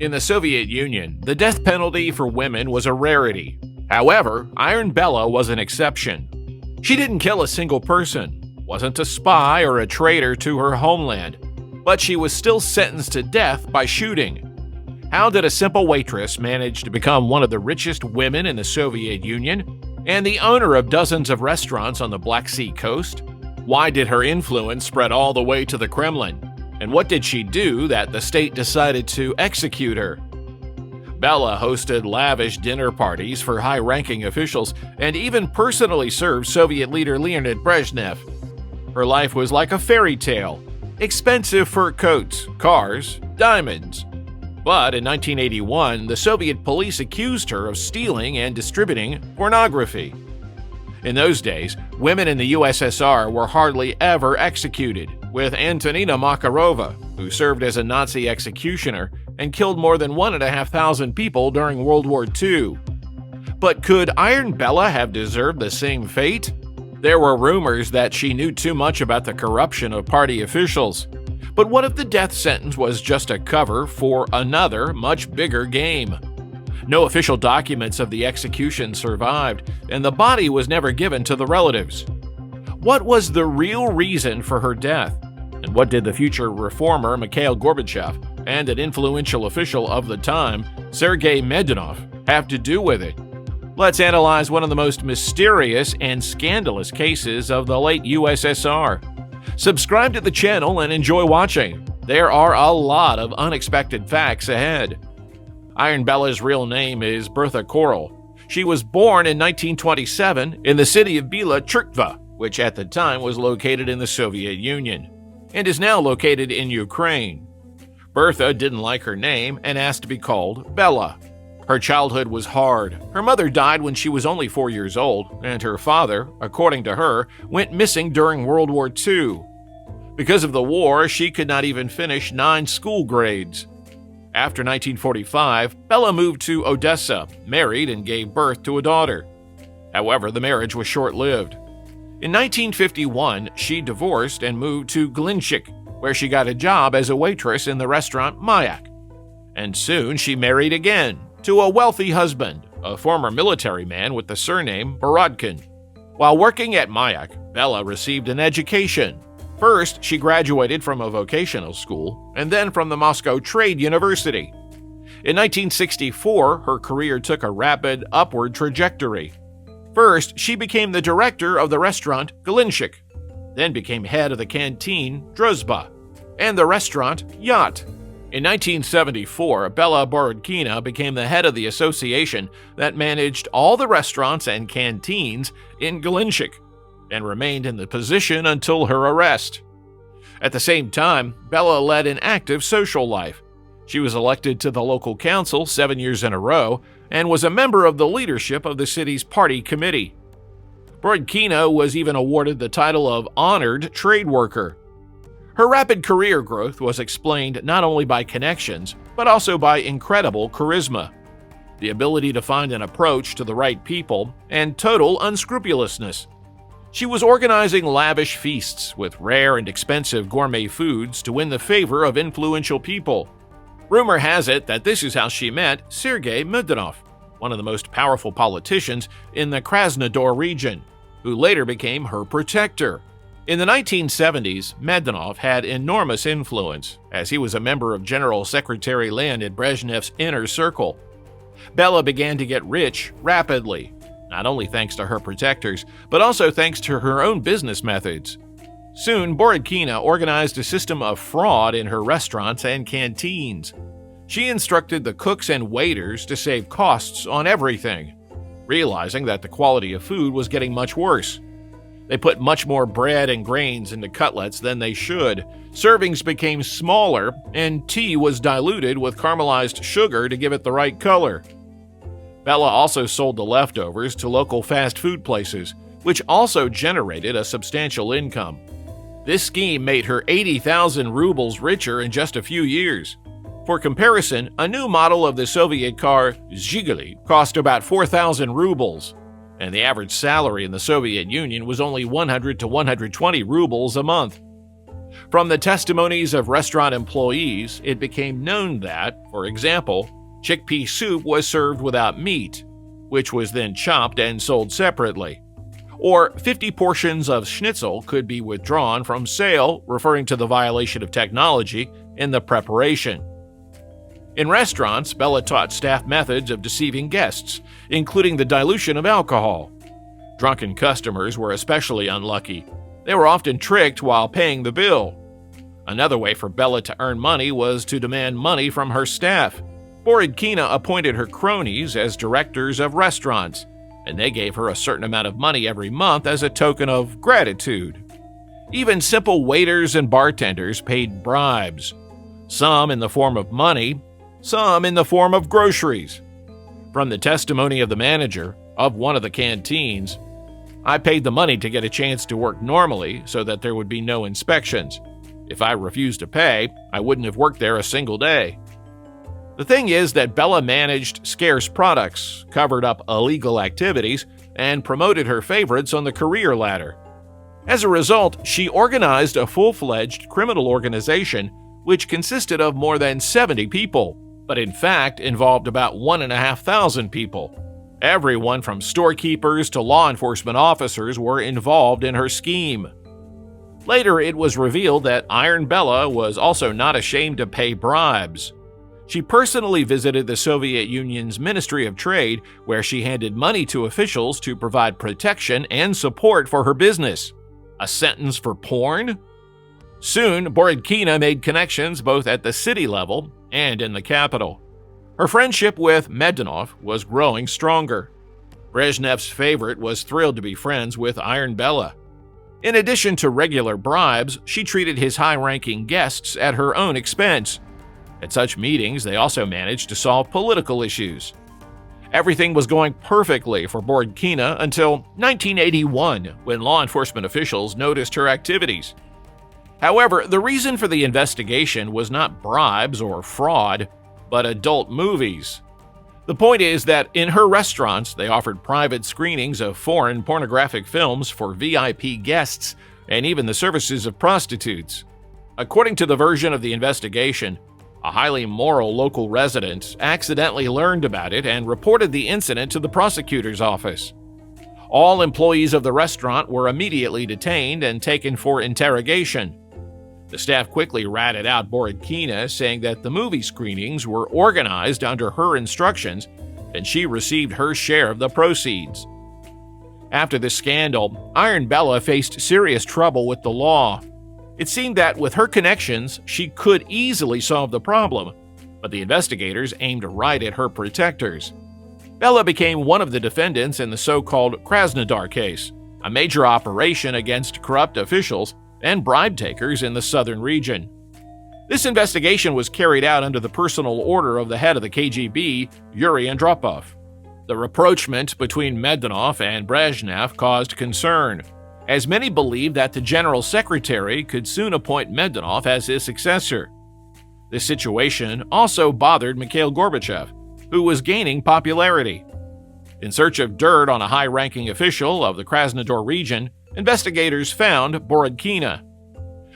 In the Soviet Union, the death penalty for women was a rarity. However, Iron Bella was an exception. She didn't kill a single person, wasn't a spy or a traitor to her homeland, but she was still sentenced to death by shooting. How did a simple waitress manage to become one of the richest women in the Soviet Union and the owner of dozens of restaurants on the Black Sea coast? Why did her influence spread all the way to the Kremlin? And what did she do that the state decided to execute her? Bella hosted lavish dinner parties for high-ranking officials and even personally served Soviet leader Leonid Brezhnev. Her life was like a fairy tale: expensive fur coats, cars, diamonds. But in 1981, the Soviet police accused her of stealing and distributing pornography. In those days, women in the USSR were hardly ever executed, with Antonina Makarova, who served as a Nazi executioner and killed more than 1,500 people during World War II. But could Iron Bella have deserved the same fate? There were rumors that she knew too much about the corruption of party officials. But what if the death sentence was just a cover for another, much bigger game? No official documents of the execution survived, and the body was never given to the relatives. What was the real reason for her death? And what did the future reformer Mikhail Gorbachev and an influential official of the time, Sergei Medvedev, have to do with it? Let's analyze one of the most mysterious and scandalous cases of the late USSR. Subscribe to the channel and enjoy watching. There are a lot of unexpected facts ahead. Iron Bella's real name is Bertha Korel. She was born in 1927 in the city of Bila Tversk, which at the time was located in the Soviet Union, and is now located in Ukraine. Bertha didn't like her name and asked to be called Bella. Her childhood was hard. Her mother died when she was only 4 years old, and her father, according to her, went missing during World War II. Because of the war, she could not even finish 9 school grades. After 1945, Bella moved to Odessa, married, and gave birth to a daughter. However, the marriage was short-lived. In 1951, she divorced and moved to Glinchik, where she got a job as a waitress in the restaurant Mayak. And soon she married again, to a wealthy husband, a former military man with the surname Borodkin. While working at Mayak, Bella received an education. First, she graduated from a vocational school, and then from the Moscow Trade University. In 1964, her career took a rapid upward trajectory. First, she became the director of the restaurant Glinchik, then became head of the canteen Drozba, and the restaurant Yacht. In 1974, Bella Borodkina became the head of the association that managed all the restaurants and canteens in Glinchik, and remained in the position until her arrest. At the same time, Bella led an active social life. She was elected to the local council 7 years in a row and was a member of the leadership of the city's party committee. Borodkina was even awarded the title of Honored Trade Worker. Her rapid career growth was explained not only by connections, but also by incredible charisma, the ability to find an approach to the right people, and total unscrupulousness. She was organizing lavish feasts with rare and expensive gourmet foods to win the favor of influential people. Rumor has it that this is how she met Sergei Medvedev, one of the most powerful politicians in the Krasnodar region, who later became her protector. In the 1970s, Medvedev had enormous influence, as he was a member of General Secretary Leonid Brezhnev's inner circle. Bella began to get rich rapidly, not only thanks to her protectors, but also thanks to her own business methods. Soon, Borodkina organized a system of fraud in her restaurants and canteens. She instructed the cooks and waiters to save costs on everything, realizing that the quality of food was getting much worse. They put much more bread and grains into cutlets than they should. Servings became smaller, and tea was diluted with caramelized sugar to give it the right color. Bella also sold the leftovers to local fast food places, which also generated a substantial income. This scheme made her 80,000 rubles richer in just a few years. For comparison, a new model of the Soviet car Zhiguli cost about 4,000 rubles, and the average salary in the Soviet Union was only 100 to 120 rubles a month. From the testimonies of restaurant employees, it became known that, for example, chickpea soup was served without meat, which was then chopped and sold separately. Or 50 portions of schnitzel could be withdrawn from sale, referring to the violation of technology in the preparation. In restaurants, Bella taught staff methods of deceiving guests, including the dilution of alcohol. Drunken customers were especially unlucky. They were often tricked while paying the bill. Another way for Bella to earn money was to demand money from her staff. Borodkina appointed her cronies as directors of restaurants, and they gave her a certain amount of money every month as a token of gratitude. Even simple waiters and bartenders paid bribes, some in the form of money, some in the form of groceries. From the testimony of the manager of one of the canteens, "I paid the money to get a chance to work normally so that there would be no inspections. If I refused to pay, I wouldn't have worked there a single day." The thing is that Bella managed scarce products, covered up illegal activities, and promoted her favorites on the career ladder. As a result, she organized a full-fledged criminal organization which consisted of more than 70 people, but in fact involved about 1,500 people. Everyone from storekeepers to law enforcement officers were involved in her scheme. Later, it was revealed that Iron Bella was also not ashamed to pay bribes. She personally visited the Soviet Union's Ministry of Trade, where she handed money to officials to provide protection and support for her business. A sentence for porn? Soon, Borodkina made connections both at the city level and in the capital. Her friendship with Medinov was growing stronger. Brezhnev's favorite was thrilled to be friends with Iron Bella. In addition to regular bribes, she treated his high-ranking guests at her own expense. At such meetings, they also managed to solve political issues. Everything was going perfectly for Borodkina until 1981, when law enforcement officials noticed her activities. However, the reason for the investigation was not bribes or fraud, but adult movies. The point is that in her restaurants, they offered private screenings of foreign pornographic films for VIP guests and even the services of prostitutes. According to the version of the investigation, a highly moral local resident accidentally learned about it and reported the incident to the prosecutor's office. All employees of the restaurant were immediately detained and taken for interrogation. The staff quickly ratted out Borodkina, saying that the movie screenings were organized under her instructions and she received her share of the proceeds. After this scandal, Iron Bella faced serious trouble with the law. It seemed that with her connections, she could easily solve the problem, but the investigators aimed right at her protectors. Bella became one of the defendants in the so-called Krasnodar case, a major operation against corrupt officials and bribe takers in the southern region. This investigation was carried out under the personal order of the head of the KGB, Yuri Andropov. The rapprochement between Medinov and Brezhnev caused concern, as many believed that the general secretary could soon appoint Medinov as his successor. This situation also bothered Mikhail Gorbachev, who was gaining popularity. In search of dirt on a high-ranking official of the Krasnodar region, investigators found Borodkina.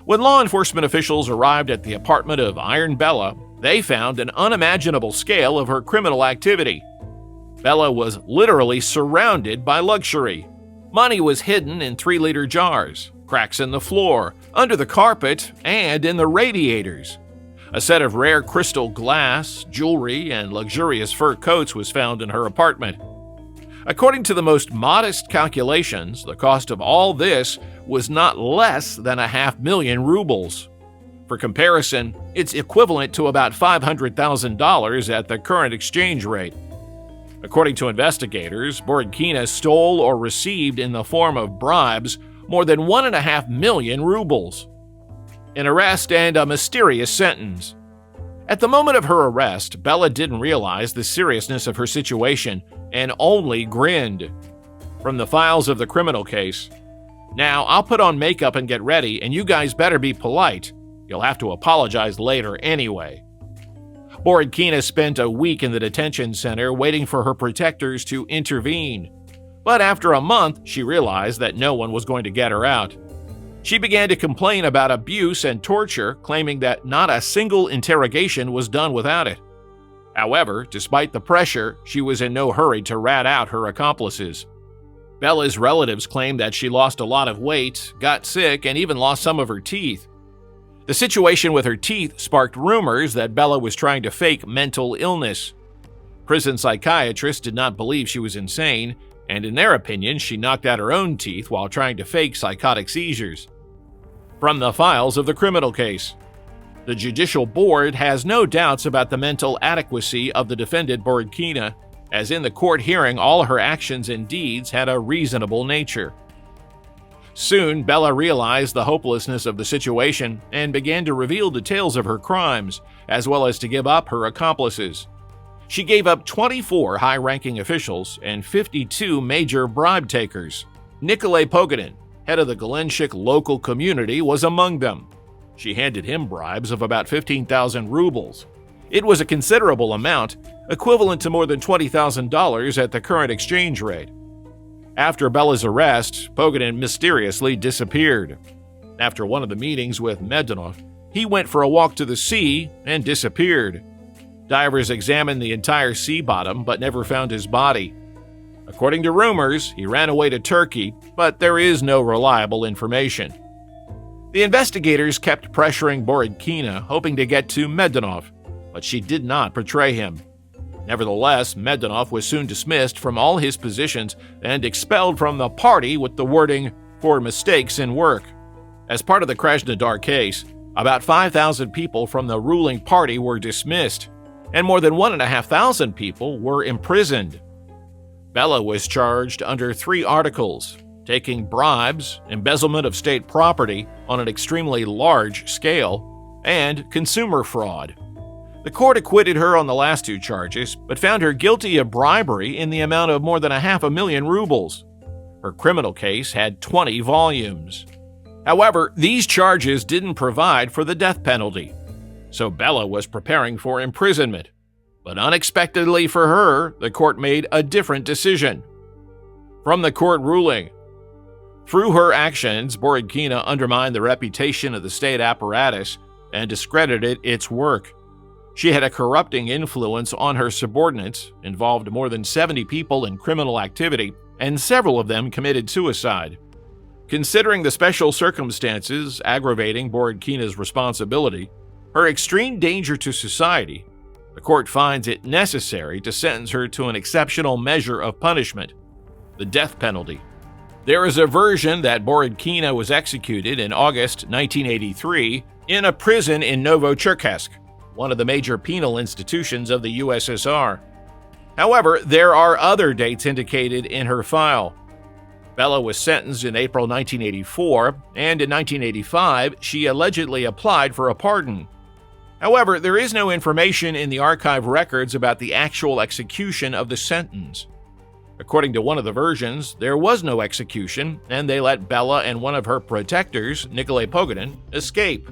When law enforcement officials arrived at the apartment of Iron Bella, they found an unimaginable scale of her criminal activity. Bella was literally surrounded by luxury. Money was hidden in 3-liter jars, cracks in the floor, under the carpet, and in the radiators. A set of rare crystal glass, jewelry, and luxurious fur coats was found in her apartment. According to the most modest calculations, the cost of all this was not less than 500,000 rubles. For comparison, it's equivalent to about $500,000 at the current exchange rate. According to investigators, Borodkina stole or received in the form of bribes more than 1.5 million rubles. An arrest and a mysterious sentence. At the moment of her arrest, Bella didn't realize the seriousness of her situation and only grinned. From the files of the criminal case, "Now, I'll put on makeup and get ready, and you guys better be polite. You'll have to apologize later anyway." Borodkina spent a week in the detention center waiting for her protectors to intervene. But after a month, she realized that no one was going to get her out. She began to complain about abuse and torture, claiming that not a single interrogation was done without it. However, despite the pressure, she was in no hurry to rat out her accomplices. Bella's relatives claimed that she lost a lot of weight, got sick, and even lost some of her teeth. The situation with her teeth sparked rumors that Bella was trying to fake mental illness. Prison psychiatrists did not believe she was insane, and in their opinion, she knocked out her own teeth while trying to fake psychotic seizures. From the files of the criminal case, the Judicial Board has no doubts about the mental adequacy of the defendant Borodkina, as in the court hearing all her actions and deeds had a reasonable nature. Soon, Bella realized the hopelessness of the situation and began to reveal details of her crimes, as well as to give up her accomplices. She gave up 24 high-ranking officials and 52 major bribe takers. Nikolai Pogonin, head of the Galenshik local community, was among them. She handed him bribes of about 15,000 rubles. It was a considerable amount, equivalent to more than $20,000 at the current exchange rate. After Bella's arrest, Pogonin mysteriously disappeared. After one of the meetings with Medvedev, he went for a walk to the sea and disappeared. Divers examined the entire sea bottom but never found his body. According to rumors, he ran away to Turkey, but there is no reliable information. The investigators kept pressuring Borodkina, hoping to get to Medvedev, but she did not betray him. Nevertheless, Medvedev was soon dismissed from all his positions and expelled from the party with the wording, "for mistakes in work." As part of the Krasnodar case, about 5,000 people from the ruling party were dismissed, and more than 1,500 people were imprisoned. Bella was charged under 3 articles: taking bribes, embezzlement of state property on an extremely large scale, and consumer fraud. The court acquitted her on the last 2 charges, but found her guilty of bribery in the amount of more than 500,000 rubles. Her criminal case had 20 volumes. However, these charges didn't provide for the death penalty, so Bella was preparing for imprisonment. But unexpectedly for her, the court made a different decision. From the court ruling, through her actions, Borodkina undermined the reputation of the state apparatus and discredited its work. She had a corrupting influence on her subordinates, involved more than 70 people in criminal activity, and several of them committed suicide. Considering the special circumstances aggravating Borodkina's responsibility, her extreme danger to society, the court finds it necessary to sentence her to an exceptional measure of punishment, the death penalty. There is a version that Borodkina was executed in August 1983 in a prison in Novocherkassk, one of the major penal institutions of the USSR. However, there are other dates indicated in her file. Bella was sentenced in April 1984, and in 1985, she allegedly applied for a pardon. However, there is no information in the archive records about the actual execution of the sentence. According to one of the versions, there was no execution, and they let Bella and one of her protectors, Nikolai Pogonin, escape.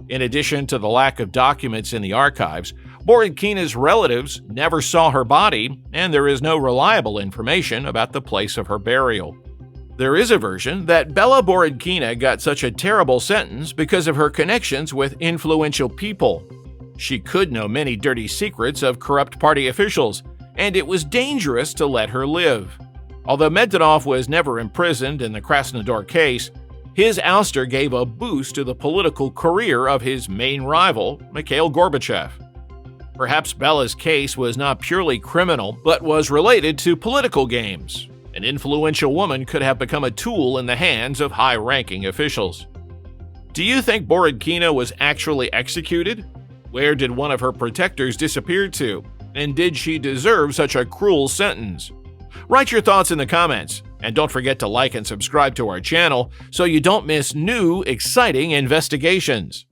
In addition to the lack of documents in the archives, Borodkina's relatives never saw her body, and there is no reliable information about the place of her burial. There is a version that Bella Borodkina got such a terrible sentence because of her connections with influential people. She could know many dirty secrets of corrupt party officials, and it was dangerous to let her live. Although Medvedev was never imprisoned in the Krasnodar case, his ouster gave a boost to the political career of his main rival, Mikhail Gorbachev. Perhaps Bella's case was not purely criminal, but was related to political games. An influential woman could have become a tool in the hands of high-ranking officials. Do you think Borodkina was actually executed? Where did one of her protectors disappear to? And did she deserve such a cruel sentence? Write your thoughts in the comments, and don't forget to like and subscribe to our channel so you don't miss new, exciting investigations.